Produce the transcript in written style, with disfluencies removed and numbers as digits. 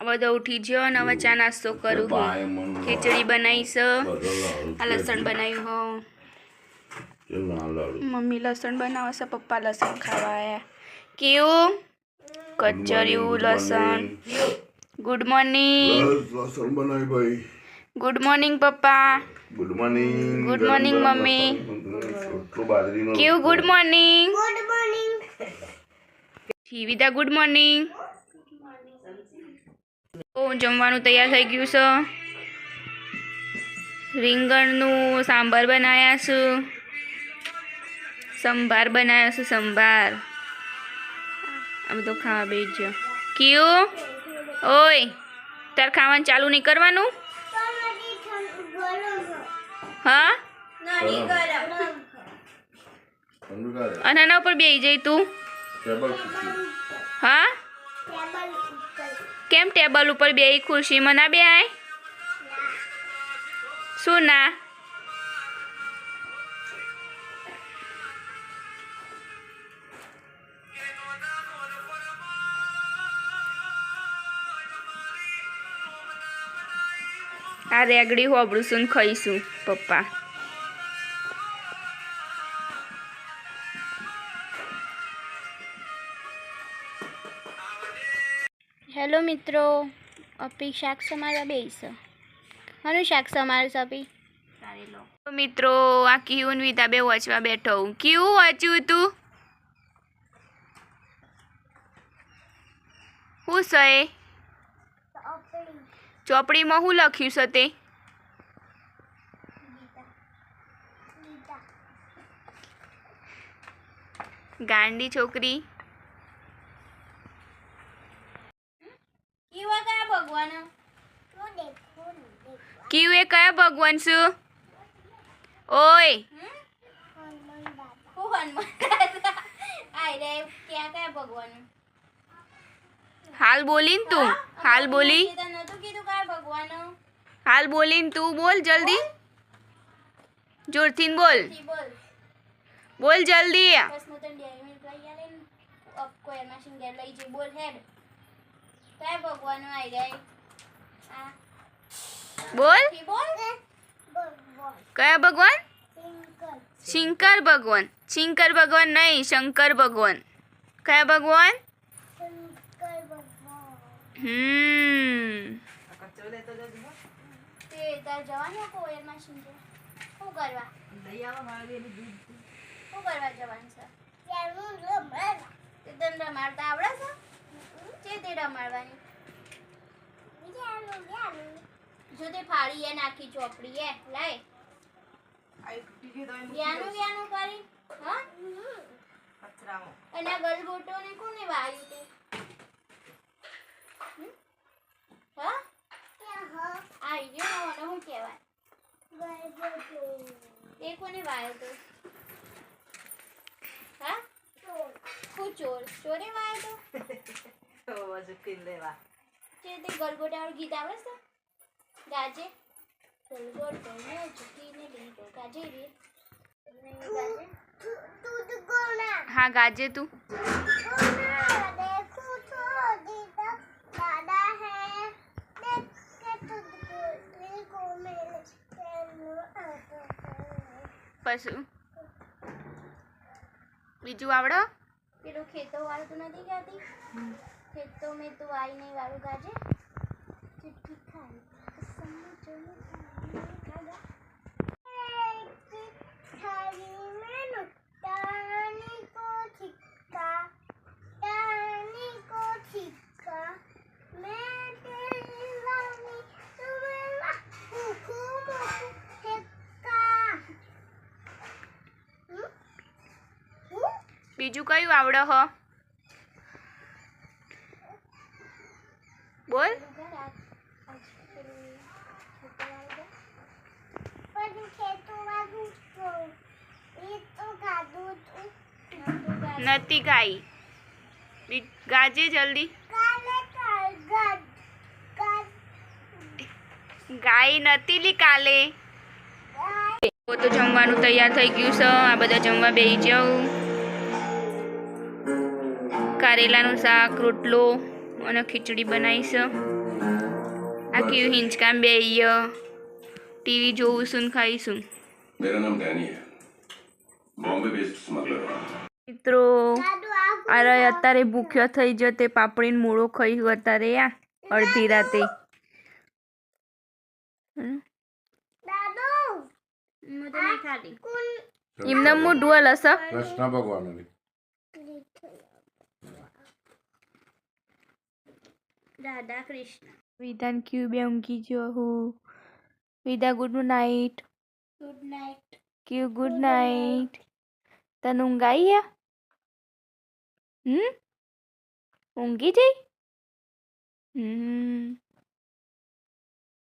આ બધો ઉઠી ગયો ને હવે ચા નાસ્તો કરું હું। ખીચડી બનાવી છે, આ લસણ બનાવ્યું હો, મમ્મી લસણ બનાવે છે, પપ્પા લસણ ખાવા આયા। કેવું કચરિયું લસણ। Good morning. લસણ બનાવી ભાઈ। ગુડ મોર્નિંગ પપ્પા। Good morning. ગુડ મોર્નિંગ મમ્મી। રોટલો બાજરીનો। કેવું good morning? Good morning Jivita. Good morning. જમવાનું તૈયાર થઈ ગયું છે। રીંગણનું સાંભાર બનાવ્યા છે, સંભાર બનાવ્યો છે, સંભાર। આ બધું ખાવા બેસજો। ક્યું ઓય તાર ખાવાનું ચાલુ નહીં કરવાનું? હા અને એના ઉપર બેસી જઈ તું। હા કેમ ટેબલ ઉપર બે ખુરશીમાં ના બે આય? શું ના? આ રેગડી હોબળું શું ખાઈશું પપ્પા। हेलो मित्रों, अपी शाक समारा बेस हनु शाक समार सपी तो मित्रों आ क्यून विता बे वाचवा बैठो। क्यों वाच्यु तू? हूँ से चोपड़ी में हूँ लख्यू से ते? गांडी छोकरी। भगवान क्यों ए कया भगवान सु? ओए भगवान हाल बोलीन तू, हाल बोली, हाल बोलीन तू बोल जल्दी, जोरथीन बोल, बोल जल्दी। भगवान आई गए बोल कया भगवान? शंकर भगवान। शंकर भगवान नहीं, शंकर भगवान। कया भगवान? जो ते फाड़ी है नाखी चोपड़ी है लाए व्यानु व्यानु करी हां कचराओ एना गलगोटो ने कोने वायु ते हां हां आई जो ना હું કહેવાય ગલગોટો એ કોને વાયો તો હા ચોર ચોરે વાયો તો વજુ કિન લેવા તે ગલગોટા વાળું ગીત આવડે છે गाजे गलगोटो ने चुकी ने लीटो गाजे रे गाजे तू गोना। हाँ गाजे तू। देखो तो दीदा दादा है देख के तुझको मेरे चैनल आता है पशु बीजू आवड़ो पेलो खेतों वाला तो नहीं गाती खेतों में तो आई नहीं वालू गाजे चिट्ठी खाई बीजू क्यों आवड़ो हो बोल। नती गाई गाजे जल्दी गाई नती ली काले तो जमवानुं तैयार थई गयुं छे। आ बधा जमवा बेही जाओ। कारेलानुं शाक रोटलो અને ખીચડી બનાવી છે। આ કેવું હિંચકામ બે ટીવી જોવું છું ને ખાઈશું. मेरा नाम डैनी है, बॉम्बे बेस्ड स्मगलर हूँ। મિત્રો અરે અત્યારે ભૂખ્યો થઈ ગયો તે પાપડીને મૂળો ખાઈ અત્યારે અડધી રાતે. એમને મોઢું હલસ કૃષ્ણ ભગવાન રાધા કૃષ્ણ. વિધાન ક્યુ બે ઊંઘી ગયો હું. Vidha good night. Good night. ક્યુ ગુડ નાઇટ. તને ઊંઘ આવી? ઊંઘી જઈ?